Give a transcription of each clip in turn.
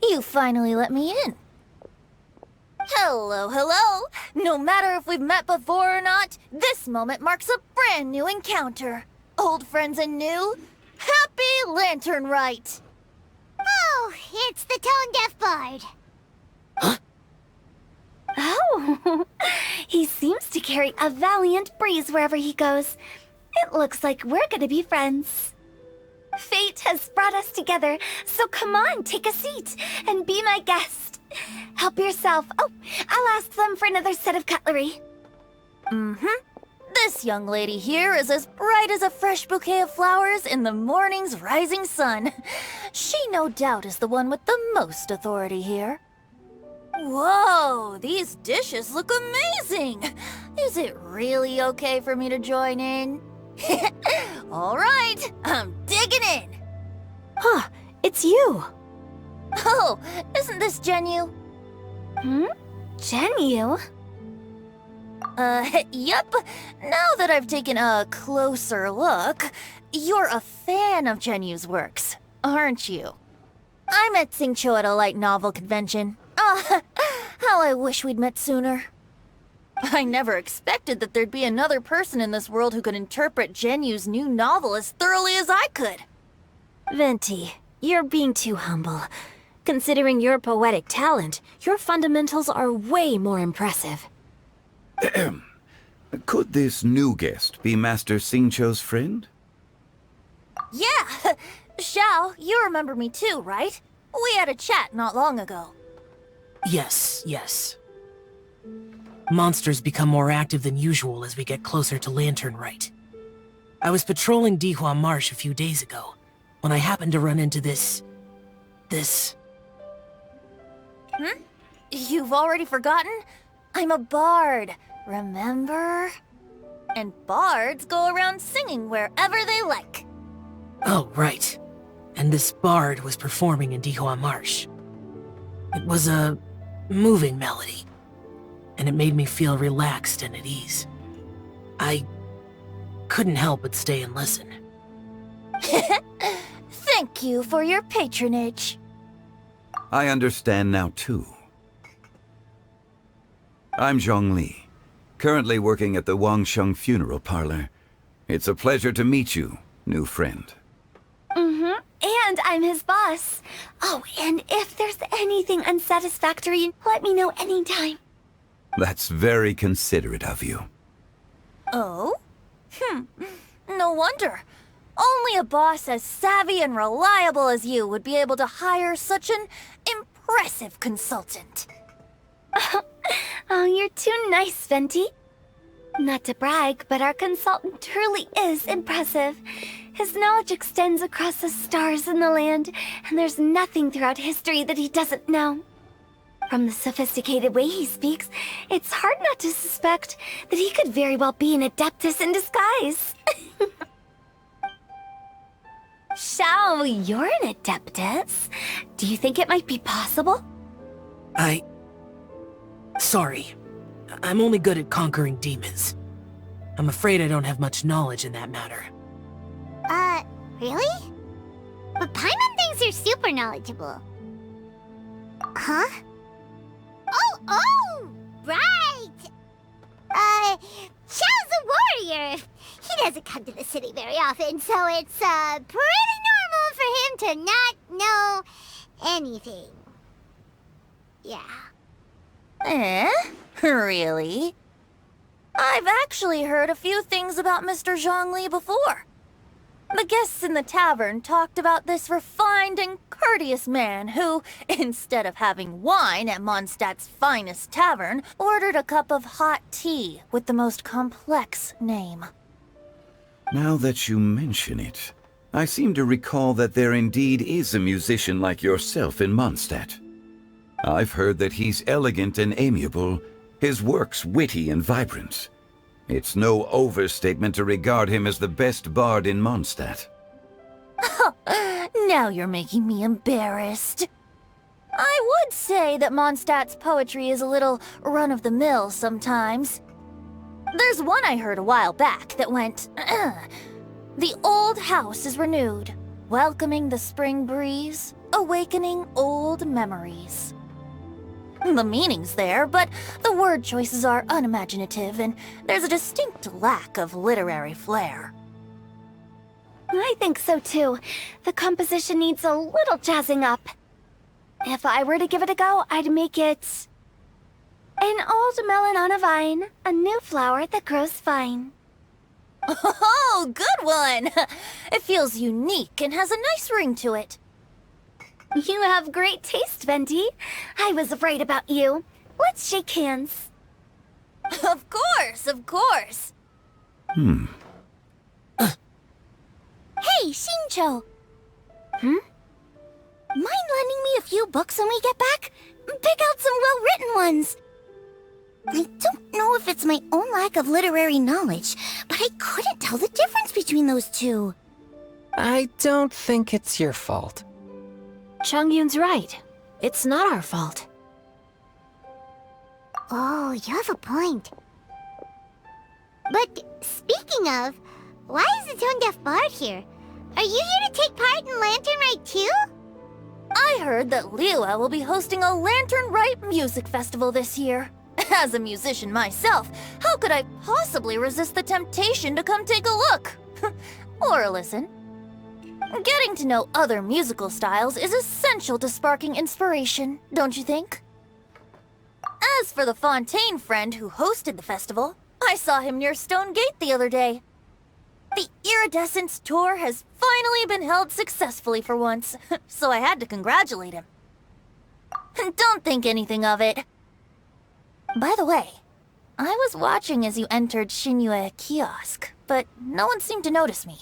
You finally let me in. Hello, hello! No matter if we've met before or not, this moment marks a brand new encounter. Old friends and new, happy lantern rite! Oh, it's the tone-deaf bard. Huh? Oh, he seems to carry a valiant breeze wherever he goes. It looks like we're gonna be friends. Fate has brought us together, so come on, take a seat and be my guest. Help yourself. Oh, I'll ask them for another set of cutlery. This young lady here is as bright as a fresh bouquet of flowers in the morning's rising sun. She no doubt is the one with the most authority here. Whoa, these dishes look amazing! Is it really okay for me to join in? All right, I'm digging in! Huh, it's you. Oh, isn't this Genu? Genu? Yep. Now that I've taken a closer look, you're a fan of Genu's works, aren't you? I met Xiao at a light novel convention. How I wish we'd met sooner. I never expected that there'd be another person in this world who could interpret Genu's new novel as thoroughly as I could. Venti, you're being too humble. Considering your poetic talent, your fundamentals are way more impressive. Could this new guest be Master Xiao's friend? Yeah! Xiao, you remember me too, right? We had a chat not long ago. Yes. Monsters become more active than usual as we get closer to Lantern Rite. I was patrolling Dihua Marsh a few days ago, when I happened to run into this... You've already forgotten? I'm a bard, remember? And bards go around singing wherever they like. Oh, right. And this bard was performing in Dihua Marsh. It was a moving melody, and it made me feel relaxed and at ease. I couldn't help but stay and listen. Thank you for your patronage. I understand now, too. I'm Zhongli, currently working at the Wangsheng Funeral Parlor. It's a pleasure to meet you, new friend. And I'm his boss. Oh, and if there's anything unsatisfactory, let me know anytime. That's very considerate of you. Oh? No wonder. Only a boss as savvy and reliable as you would be able to hire such an impressive consultant. Oh, you're too nice, Venti. Not to brag, but our consultant truly is impressive. His knowledge extends across the stars and the land, and there's nothing throughout history that he doesn't know. From the sophisticated way he speaks, it's hard not to suspect that he could very well be an adeptus in disguise. Xiao, you're an adeptus. Do you think it might be possible? Sorry. I'm only good at conquering demons. I'm afraid I don't have much knowledge in that matter. Really? But Paimon thinks you're super knowledgeable. Huh? Oh, right! Xiao's a warrior. He doesn't come to the city very often, so it's, pretty normal for him to not know anything. Yeah. Really? I've actually heard a few things about Mr. Zhongli before. The guests in the tavern talked about this refined and courteous man who, instead of having wine at Mondstadt's finest tavern, ordered a cup of hot tea with the most complex name. Now that you mention it, I seem to recall that there indeed is a musician like yourself in Mondstadt. I've heard that he's elegant and amiable, his works witty and vibrant. It's no overstatement to regard him as the best bard in Mondstadt. Now you're making me embarrassed. I would say that Mondstadt's poetry is a little run-of-the-mill sometimes. There's one I heard a while back that went, The old house is renewed, welcoming the spring breeze, awakening old memories. The meaning's there, but the word choices are unimaginative, and there's a distinct lack of literary flair. I think so too. The composition needs a little jazzing up. If I were to give it a go, I'd make it... An old melon on a vine, a new flower that grows fine. Oh, good one! It feels unique and has a nice ring to it. You have great taste, Venti. I was right about you. Let's shake hands. Of course, of course. Hey, Shincho! Mind lending me a few books when we get back? Pick out some well-written ones. I don't know if it's my own lack of literary knowledge, but I couldn't tell the difference between those two. I don't think it's your fault. Chongyun's right. It's not our fault. Oh, you have a point. But speaking of, why is the tone-deaf bard here? Are you here to take part in Lantern Rite too? I heard that Liwa will be hosting a Lantern Rite music festival this year. As a musician myself, how could I possibly resist the temptation to come take a look? Or listen. Getting to know other musical styles is essential to sparking inspiration, don't you think? As for the Fontaine friend who hosted the festival, I saw him near Stone Gate the other day. The Iridescence tour has finally been held successfully for once, so I had to congratulate him. Don't think anything of it. By the way, I was watching as you entered Shinyue Kiosk, but no one seemed to notice me.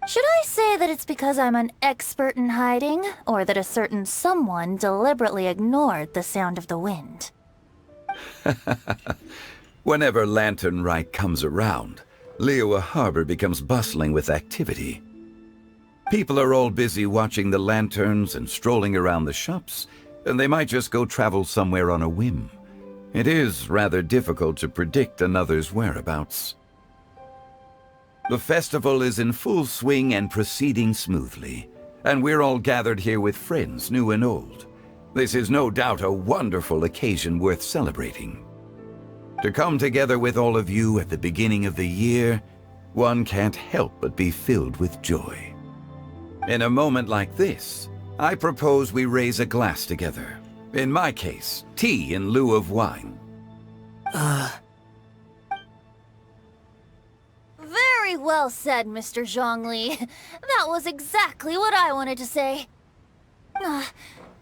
Should I say that it's because I'm an expert in hiding, or that a certain someone deliberately ignored the sound of the wind? Whenever Lantern Rite comes around, Liyue Harbor becomes bustling with activity. People are all busy watching the lanterns and strolling around the shops, and they might just go travel somewhere on a whim. It is rather difficult to predict another's whereabouts. The festival is in full swing and proceeding smoothly, and we're all gathered here with friends, new and old. This is no doubt a wonderful occasion worth celebrating. To come together with all of you at the beginning of the year, one can't help but be filled with joy. In a moment like this, I propose we raise a glass together. In my case, tea in lieu of wine. Very well said, Mr. Zhongli. That was exactly what I wanted to say. Now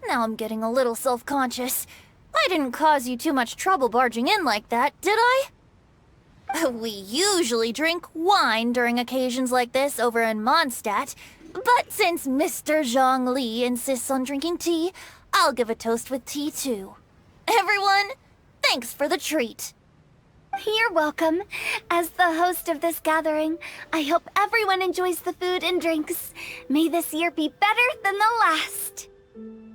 I'm getting a little self-conscious. I didn't cause you too much trouble barging in like that, did I? We usually drink wine during occasions like this over in Mondstadt, but since Mr. Zhongli insists on drinking tea, I'll give a toast with tea too. Everyone, thanks for the treat. You're welcome. As the host of this gathering, I hope everyone enjoys the food and drinks. May this year be better than the last.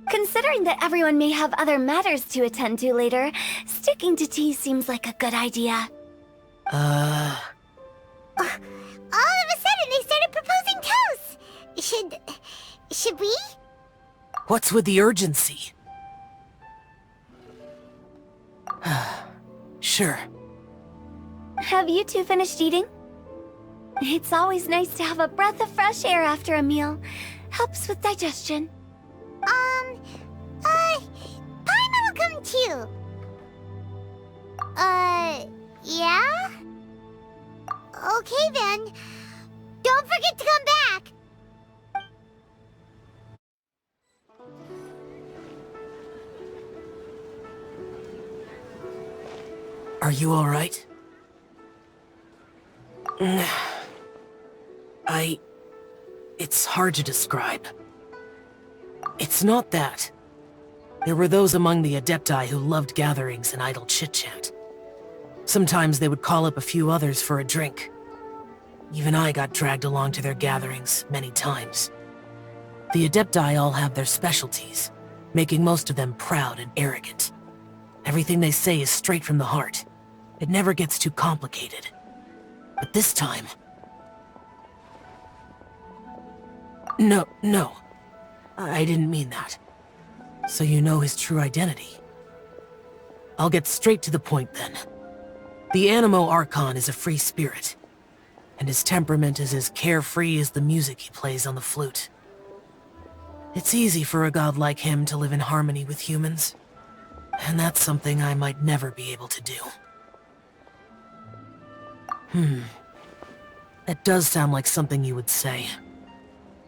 Considering that everyone may have other matters to attend to later, sticking to tea seems like a good idea. All of a sudden, they started proposing toasts. Should we? What's with the urgency? Sure. Have you two finished eating? It's always nice to have a breath of fresh air after a meal. Helps with digestion. Paimon will come too. Yeah? Okay then. Don't forget to come back. Are you all right? It's hard to describe. It's not that. There were those among the Adepti who loved gatherings and idle chit-chat. Sometimes they would call up a few others for a drink. Even I got dragged along to their gatherings many times. The Adepti all have their specialties, making most of them proud and arrogant. Everything they say is straight from the heart. It never gets too complicated. But this time... No. I didn't mean that. So you know his true identity. I'll get straight to the point then. The Animo Archon is a free spirit, and his temperament is as carefree as the music he plays on the flute. It's easy for a god like him to live in harmony with humans, and that's something I might never be able to do. That does sound like something you would say.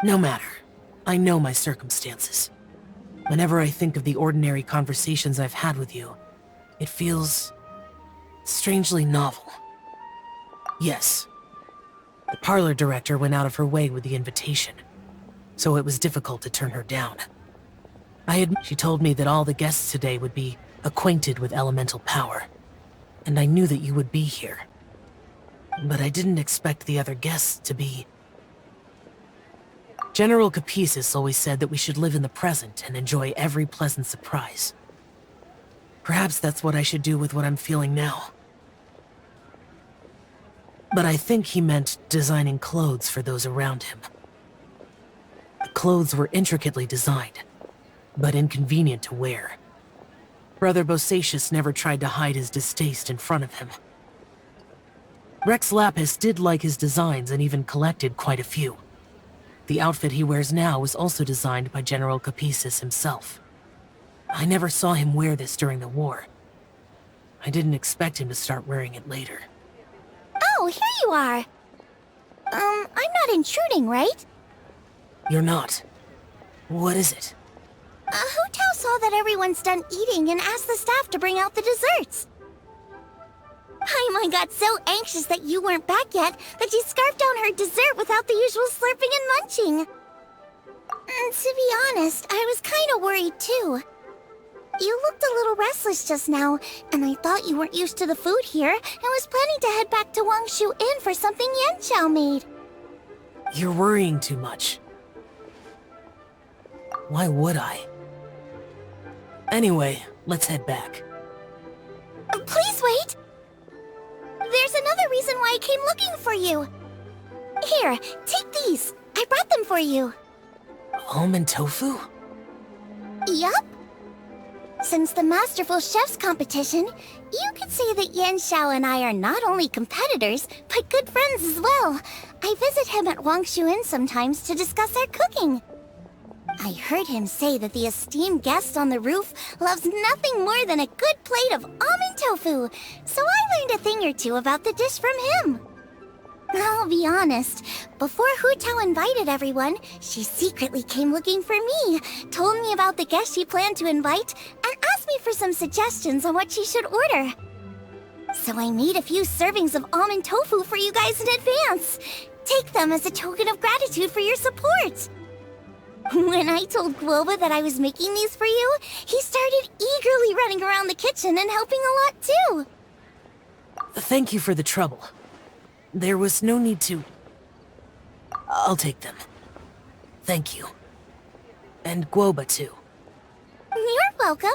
No matter. I know my circumstances. Whenever I think of the ordinary conversations I've had with you, it feels strangely novel. Yes. The parlor director went out of her way with the invitation, so it was difficult to turn her down. She told me that all the guests today would be acquainted with elemental power, and I knew that you would be here. But I didn't expect the other guests to be... General Capisis always said that we should live in the present and enjoy every pleasant surprise. Perhaps that's what I should do with what I'm feeling now. But I think he meant designing clothes for those around him. The clothes were intricately designed, but inconvenient to wear. Brother Bosacius never tried to hide his distaste in front of him. Rex Lapis did like his designs and even collected quite a few. The outfit he wears now was also designed by General Capisis himself. I never saw him wear this during the war. I didn't expect him to start wearing it later. Oh, here you are. I'm not intruding, right? You're not. What is it? Hu Tao saw that everyone's done eating and asked the staff to bring out the desserts. Paimon got so anxious that you weren't back yet that she scarfed down her dessert without the usual slurping and munching. To be honest, I was kind of worried too. You looked a little restless just now, and I thought you weren't used to the food here and was planning to head back to Wangshu Inn for something Xiao made. You're worrying too much. Why would I? Anyway, let's head back. Please wait! There's another reason why I came looking for you. Here, take these. I brought them for you. Almond tofu? Yup. Since the Masterful Chef's competition, you could say that Xiao and I are not only competitors, but good friends as well. I visit him at Wangshu Inn sometimes to discuss our cooking. I heard him say that the esteemed guest on the roof loves nothing more than a good plate of almond tofu, so I learned a thing or two about the dish from him. I'll be honest, before Hu Tao invited everyone, she secretly came looking for me, told me about the guests she planned to invite, and asked me for some suggestions on what she should order. So I made a few servings of almond tofu for you guys in advance. Take them as a token of gratitude for your support. When I told Guoba that I was making these for you, he started eagerly running around the kitchen and helping a lot too. Thank you for the trouble. There was no need to... I'll take them. Thank you. And Guoba too. You're welcome.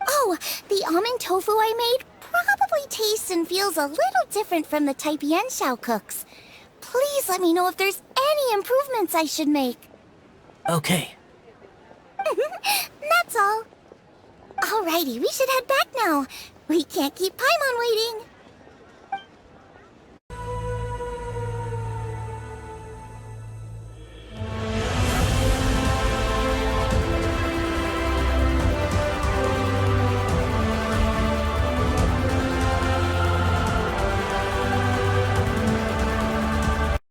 Oh, the almond tofu I made probably tastes and feels a little different from the type Xiao cooks. Please let me know if there's any improvements I should make. Okay. That's all. Alrighty, we should head back now. We can't keep Paimon waiting.